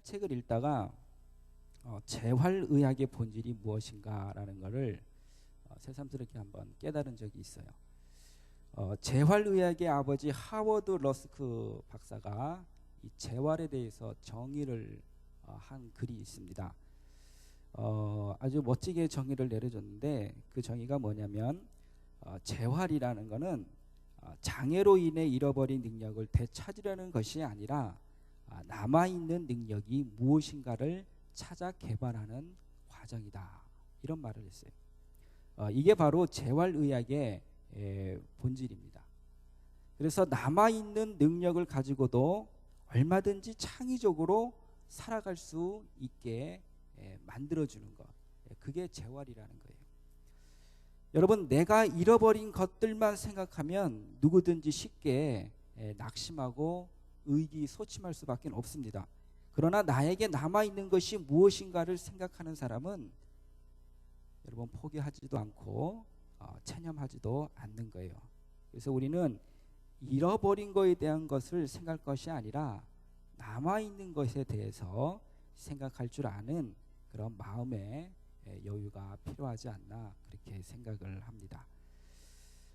책을 읽다가 재활의학의 본질이 무엇인가라는 것을 새삼스럽게 한번 깨달은 적이 있어요. 재활의학의 아버지 하워드 러스크 박사가 이 재활에 대해서 정의를 한 글이 있습니다. 아주 멋지게 정의를 내려줬는데 그 정의가 뭐냐면 재활이라는 것은 장애로 인해 잃어버린 능력을 되찾으려는 것이 아니라 남아있는 능력이 무엇인가를 찾아 개발하는 과정이다, 이런 말을 했어요. 이게 바로 재활의학의 본질입니다. 그래서 남아있는 능력을 가지고도 얼마든지 창의적으로 살아갈 수 있게 만들어주는 것, 그게 재활이라는 거예요. 여러분, 내가 잃어버린 것들만 생각하면 누구든지 쉽게 낙심하고 의기소침할 수밖에 없습니다. 그러나 나에게 남아있는 것이 무엇인가를 생각하는 사람은 여러분 포기하지도 않고 체념하지도 않는 거예요. 그래서 우리는 잃어버린 것에 대한 것을 생각할 것이 아니라 남아있는 것에 대해서 생각할 줄 아는 그런 마음의 여유가 필요하지 않나, 그렇게 생각을 합니다.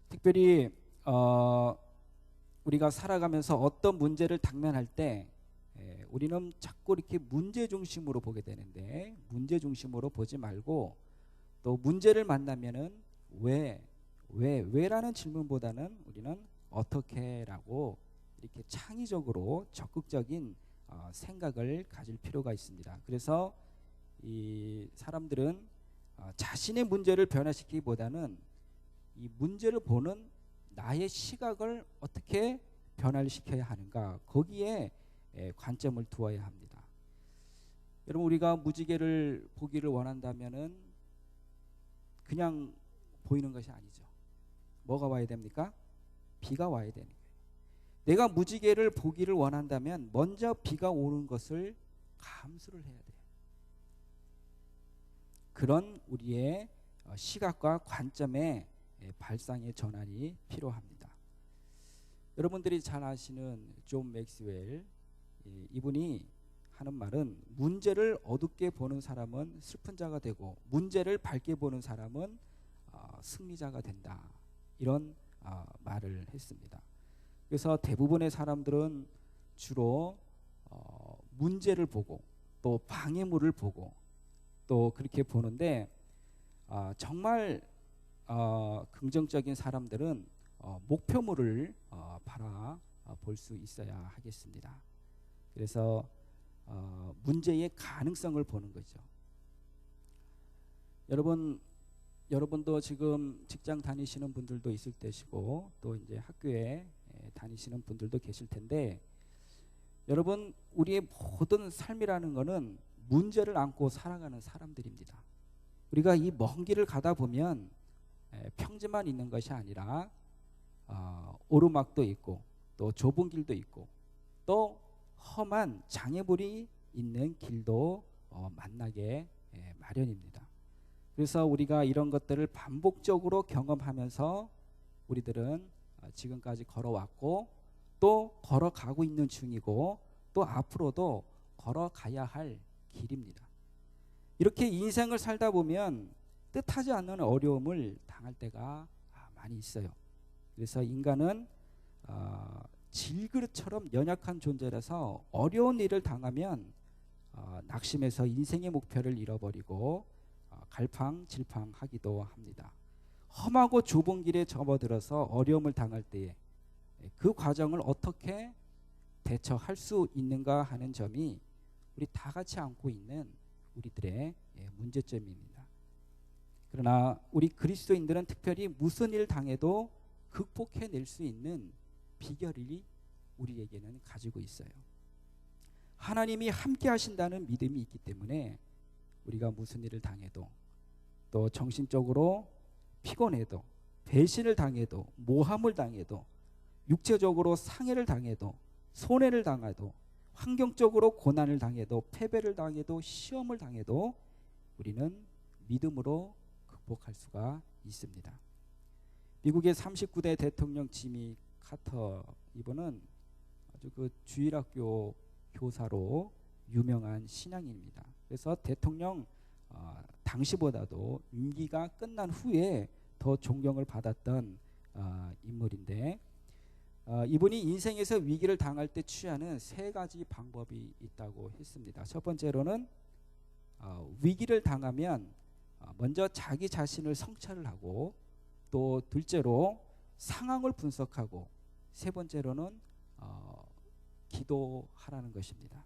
특별히 우리가 살아가면서 어떤 문제를 당면할 때 우리는 자꾸 이렇게 문제 중심으로 보게 되는데, 문제 중심으로 보지 말고 또 문제를 만나면은 왜라는 질문보다는 우리는 어떻게라고 이렇게 창의적으로 적극적인 생각을 가질 필요가 있습니다. 그래서 이 사람들은 자신의 문제를 변화시키기보다는 이 문제를 보는 나의 시각을 어떻게 변화시켜야 하는가, 거기에 관점을 두어야 합니다. 여러분, 우리가 무지개를 보기를 원한다면은 그냥 보이는 것이 아니죠. 뭐가 와야 됩니까? 비가 와야 되는 거예요. 내가 무지개를 보기를 원한다면 먼저 비가 오는 것을 감수를 해야 돼요. 그런 우리의 시각과 관점의 발상의 전환이 필요합니다. 여러분들이 잘 아시는 존 맥스웰, 이분이 하는 말은 문제를 어둡게 보는 사람은 슬픈 자가 되고 문제를 밝게 보는 사람은 승리자가 된다, 이런 말을 했습니다. 그래서 대부분의 사람들은 주로 문제를 보고 또 방해물을 보고 또 그렇게 보는데, 정말 긍정적인 사람들은 목표물을 바라볼 수 있어야 하겠습니다. 그래서 문제의 가능성을 보는 거죠. 여러분도 지금 직장 다니시는 분들도 있을 때시고 또 이제 학교에 다니시는 분들도 계실 텐데, 여러분, 우리의 모든 삶이라는 것은 문제를 안고 살아가는 사람들입니다. 우리가 이 먼 길을 가다 보면 평지만 있는 것이 아니라 오르막도 있고 또 좁은 길도 있고 또 험한 장애물이 있는 길도 만나게 마련입니다. 그래서 우리가 이런 것들을 반복적으로 경험하면서 우리들은 지금까지 걸어왔고 또 걸어가고 있는 중이고 또 앞으로도 걸어가야 할 길입니다. 이렇게 인생을 살다 보면 뜻하지 않는 어려움을 당할 때가 많이 있어요. 그래서 인간은 질그릇처럼 연약한 존재라서 어려운 일을 당하면 낙심해서 인생의 목표를 잃어버리고 갈팡질팡하기도 합니다. 험하고 좁은 길에 접어들어서 어려움을 당할 때에 그 과정을 어떻게 대처할 수 있는가 하는 점이 우리 다 같이 안고 있는 우리들의 문제점입니다. 그러나 우리 그리스도인들은 특별히 무슨 일 당해도 극복해낼 수 있는 비결이 우리에게는 가지고 있어요. 하나님이 함께 하신다는 믿음이 있기 때문에 우리가 무슨 일을 당해도 또 정신적으로 피곤해도 배신을 당해도 모함을 당해도 육체적으로 상해를 당해도 손해를 당해도 환경적으로 고난을 당해도 패배를 당해도 시험을 당해도 우리는 믿음으로 극복할 수가 있습니다. 미국의 39대 대통령 지미 카터, 이분은 아주 그 주일학교 교사로 유명한 신앙인입니다. 그래서 대통령 당시보다도 임기가 끝난 후에 더 존경을 받았던 인물인데, 이분이 인생에서 위기를 당할 때 취하는 세 가지 방법이 있다고 했습니다. 첫 번째로는 위기를 당하면 먼저 자기 자신을 성찰을 하고, 또 둘째로 상황을 분석하고, 세 번째로는 기도하라는 것입니다.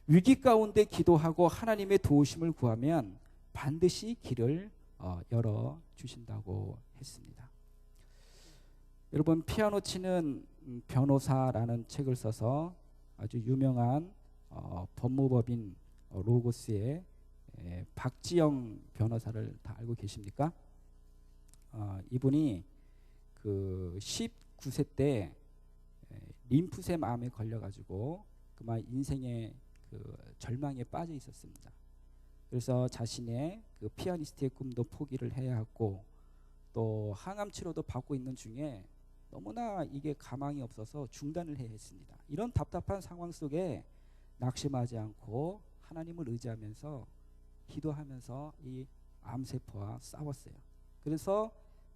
위기 가운데 기도하고 하나님의 도우심을 구하면 반드시 길을 열어 주신다고 했습니다. 여러분, 피아노 치는 변호사라는 책을 써서 아주 유명한 법무법인 로고스의 박지영 변호사를 다 알고 계십니까? 이분이 그 19세 때 림프세 암에 걸려가지고 그만 인생의 그 절망에 빠져 있었습니다. 그래서 자신의 그 피아니스트의 꿈도 포기를 해야 했고, 또 항암 치료도 받고 있는 중에 너무나 이게 가망이 없어서 중단을 해야 했습니다. 이런 답답한 상황 속에 낙심하지 않고 하나님을 의지하면서 기도하면서 이 암세포와 싸웠어요. 그래서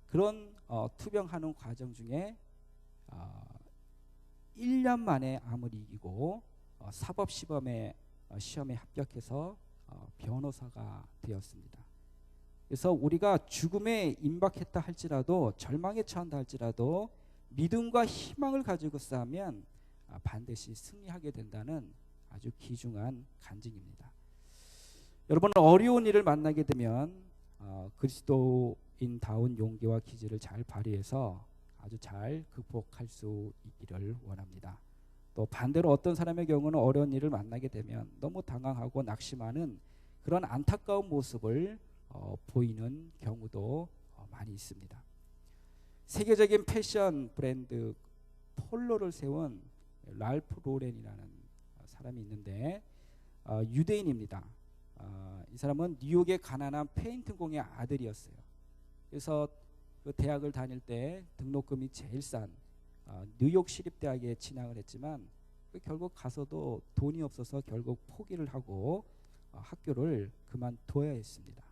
그런 투병하는 과정 중에 1년 만에 암을 이기고 사법시험에 합격해서 변호사가 되었습니다. 그래서 우리가 죽음에 임박했다 할지라도, 절망에 처한다 할지라도 믿음과 희망을 가지고 싸우면 반드시 승리하게 된다는 아주 귀중한 간증입니다. 여러분, 어려운 일을 만나게 되면 그리스도인다운 용기와 기질을 잘 발휘해서 아주 잘 극복할 수 있기를 원합니다. 또 반대로 어떤 사람의 경우는 어려운 일을 만나게 되면 너무 당황하고 낙심하는 그런 안타까운 모습을 보이는 경우도 많이 있습니다. 세계적인 패션 브랜드 폴로를 세운 랄프 로렌이라는 사람이 있는데 유대인입니다. 이 사람은 뉴욕의 가난한 페인트공의 아들이었어요. 그래서 그 대학을 다닐 때 등록금이 제일 싼 뉴욕 시립대학에 진학을 했지만 결국 가서도 돈이 없어서 결국 포기를 하고 학교를 그만둬야 했습니다.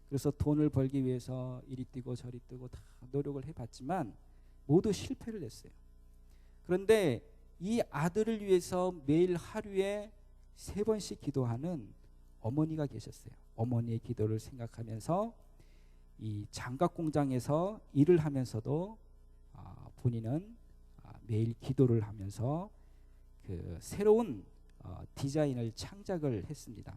그래서 돈을 벌기 위해서 이리 뛰고 저리 뛰고 다 노력을 해봤지만 모두 실패를 했어요. 그런데 이 아들을 위해서 매일 하루에 3번씩 기도하는 어머니가 계셨어요. 어머니의 기도를 생각하면서 이 장갑 공장에서 일을 하면서도 본인은 매일 기도를 하면서 그 새로운 디자인을 창작을 했습니다.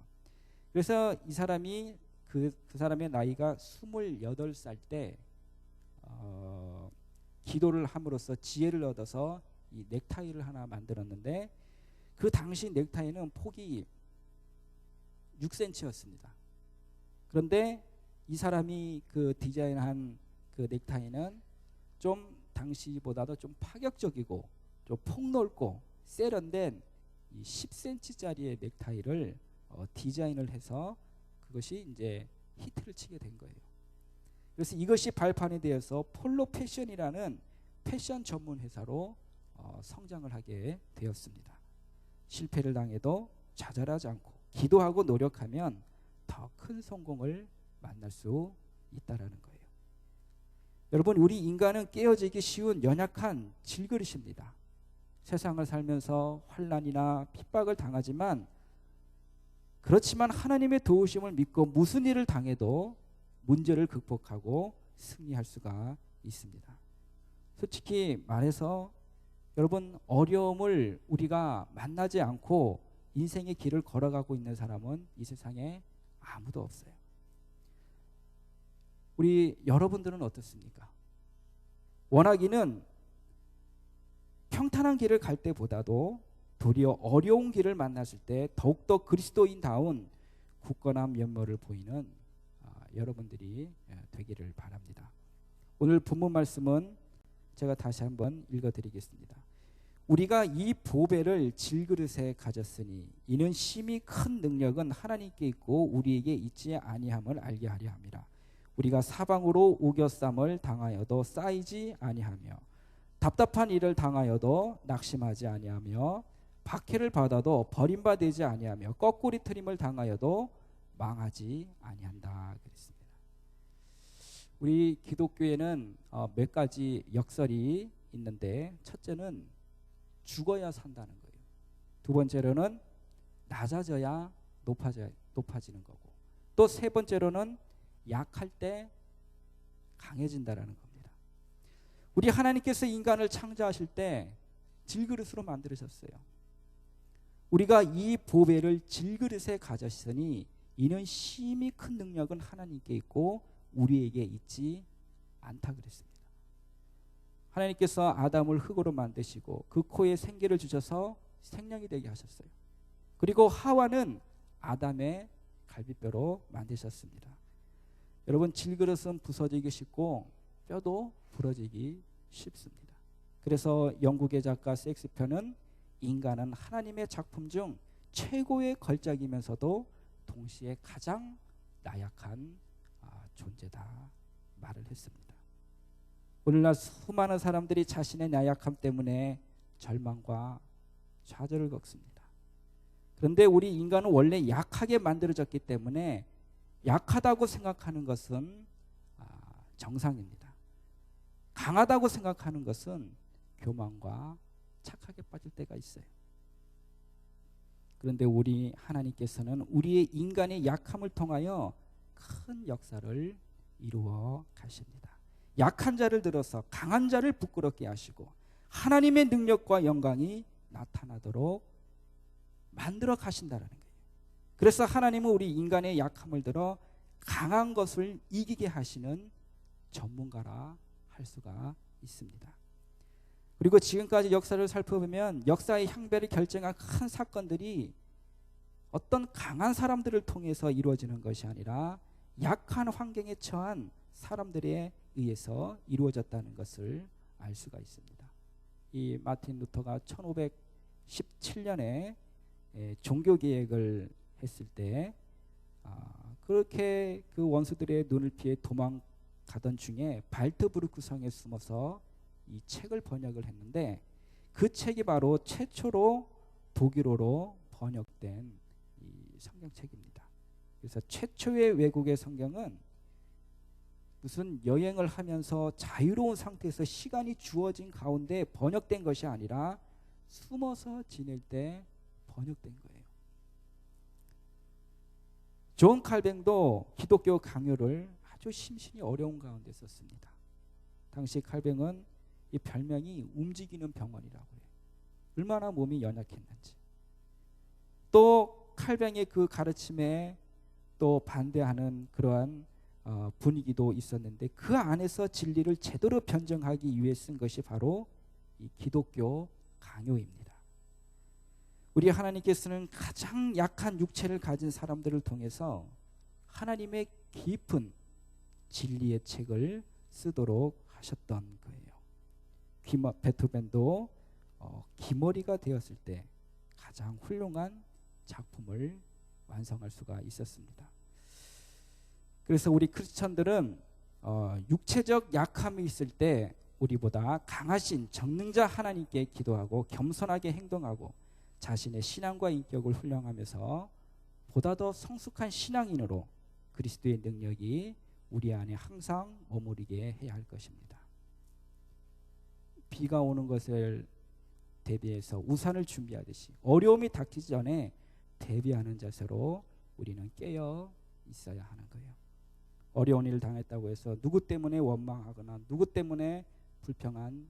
그래서 이 사람이 그 사람의 나이가 28살 때 기도를 함으로써 지혜를 얻어서 이 넥타이를 하나 만들었는데, 그 당시 넥타이는 폭이 6cm였습니다. 그런데 이 사람이 그 디자인한 그 넥타이는 좀 당시보다도 좀 파격적이고 좀 폭넓고 세련된 이 10cm짜리의 넥타이를 디자인을 해서 그것이 이제 히트를 치게 된 거예요. 그래서 이것이 발판이 되어서 폴로 패션이라는 패션 전문 회사로 성장을 하게 되었습니다. 실패를 당해도 좌절하지 않고 기도하고 노력하면 더 큰 성공을 만날 수 있다라는 거예요. 여러분, 우리 인간은 깨어지기 쉬운 연약한 질그릇입니다. 세상을 살면서 환난이나 핍박을 당하지만, 그렇지만 하나님의 도우심을 믿고 무슨 일을 당해도 문제를 극복하고 승리할 수가 있습니다. 솔직히 말해서 여러분, 어려움을 우리가 만나지 않고 인생의 길을 걸어가고 있는 사람은 이 세상에 아무도 없어요. 우리 여러분들은 어떻습니까? 원하기는 평탄한 길을 갈 때보다도 도리어 어려운 길을 만났을 때 더욱더 그리스도인다운 굳건한 면모를 보이는 여러분들이 되기를 바랍니다. 오늘 본문 말씀은 제가 다시 한번 읽어드리겠습니다. 우리가 이 보배를 질그릇에 가졌으니 이는 심히 큰 능력은 하나님께 있고 우리에게 있지 아니함을 알게 하려 함이라. 우리가 사방으로 우겨쌈을 당하여도 쌓이지 아니하며 답답한 일을 당하여도 낙심하지 아니하며 박해를 받아도 버림받지 아니하며 거꾸리 트림을 당하여도 망하지 아니한다 그랬습니다. 우리 기독교에는 몇 가지 역설이 있는데, 첫째는 죽어야 산다는 거예요. 두 번째로는 낮아져야 높아지는 거고, 또 세 번째로는 약할 때 강해진다라는 겁니다. 우리 하나님께서 인간을 창조하실 때 질그릇으로 만들으셨어요. 우리가 이 보배를 질그릇에 가졌으니 이는 심히 큰 능력은 하나님께 있고 우리에게 있지 않다 그랬습니다. 하나님께서 아담을 흙으로 만드시고 그 코에 생기를 주셔서 생명이 되게 하셨어요. 그리고 하와는 아담의 갈비뼈로 만드셨습니다. 여러분, 질그릇은 부서지기 쉽고 뼈도 부러지기 쉽습니다. 그래서 영국의 작가 셰익스피어는 인간은 하나님의 작품 중 최고의 걸작이면서도 동시에 가장 나약한 존재다 말을 했습니다. 오늘날 수많은 사람들이 자신의 나약함 때문에 절망과 좌절을 겪습니다. 그런데 우리 인간은 원래 약하게 만들어졌기 때문에 약하다고 생각하는 것은 정상입니다. 강하다고 생각하는 것은 교만과 착하게 빠질 때가 있어요. 그런데 우리 하나님께서는 우리의 인간의 약함을 통하여 큰 역사를 이루어 가십니다. 약한 자를 들어서 강한 자를 부끄럽게 하시고 하나님의 능력과 영광이 나타나도록 만들어 가신다는 거예요. 그래서 하나님은 우리 인간의 약함을 들어 강한 것을 이기게 하시는 전문가라 할 수가 있습니다. 그리고 지금까지 역사를 살펴보면 역사의 향배를 결정한 큰 사건들이 어떤 강한 사람들을 통해서 이루어지는 것이 아니라 약한 환경에 처한 사람들에 의해서 이루어졌다는 것을 알 수가 있습니다. 이 마틴 루터가 1517년에 종교개혁을 했을 때 그렇게 그 원수들의 눈을 피해 도망가던 중에 발트부르크 성에 숨어서 이 책을 번역을 했는데, 그 책이 바로 최초로 독일어로 번역된 이 성경책입니다. 그래서 최초의 외국의 성경은 무슨 여행을 하면서 자유로운 상태에서 시간이 주어진 가운데 번역된 것이 아니라 숨어서 지낼 때 번역된 거예요. 존 칼뱅도 기독교 강요를 아주 심신이 어려운 가운데 썼습니다. 당시 칼뱅은 이 별명이 움직이는 병원이라고 해요. 얼마나 몸이 연약했는지. 또 칼뱅의 그 가르침에 또 반대하는 그러한 분위기도 있었는데, 그 안에서 진리를 제대로 변증하기 위해 쓴 것이 바로 이 기독교 강요입니다. 우리 하나님께서는 가장 약한 육체를 가진 사람들을 통해서 하나님의 깊은 진리의 책을 쓰도록 하셨던 거예요. 베토벤도 기머리가 되었을 때 가장 훌륭한 작품을 완성할 수가 있었습니다. 그래서 우리 크리스천들은 육체적 약함이 있을 때 우리보다 강하신 전능자 하나님께 기도하고 겸손하게 행동하고 자신의 신앙과 인격을 훈련하면서 보다 더 성숙한 신앙인으로 그리스도의 능력이 우리 안에 항상 머무르게 해야 할 것입니다. 비가 오는 것을 대비해서 우산을 준비하듯이 어려움이 닥치기 전에 대비하는 자세로 우리는 깨어 있어야 하는 거예요. 어려운 일을 당했다고 해서 누구 때문에 원망하거나 누구 때문에 불평한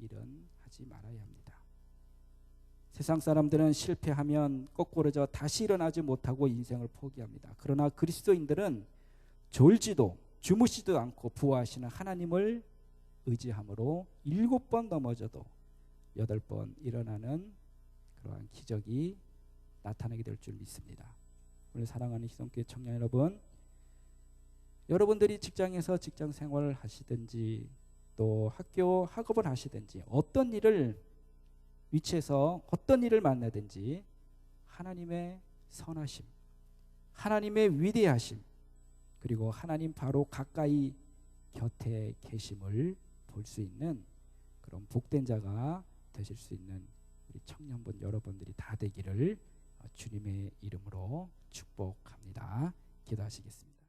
일은 하지 말아야 합니다. 세상 사람들은 실패하면 거꾸로져 다시 일어나지 못하고 인생을 포기합니다. 그러나 그리스도인들은 졸지도 주무시지도 않고 부활하시는 하나님을 의지함으로 7번 넘어져도 8번 일어나는 그러한 기적이 나타나게 될 줄 믿습니다. 오늘 사랑하는 희성교회 청년 여러분, 여러분들이 직장에서 직장 생활을 하시든지 또 학업을 하시든지 어떤 일을 위치에서 어떤 일을 만나든지 하나님의 선하심, 하나님의 위대하심, 그리고 하나님 바로 가까이 곁에 계심을 볼 수 있는 그런 복된 자가 되실 수 있는 우리 청년분 여러분들이 다 되기를 주님의 이름으로 축복합니다. 기도하시겠습니다.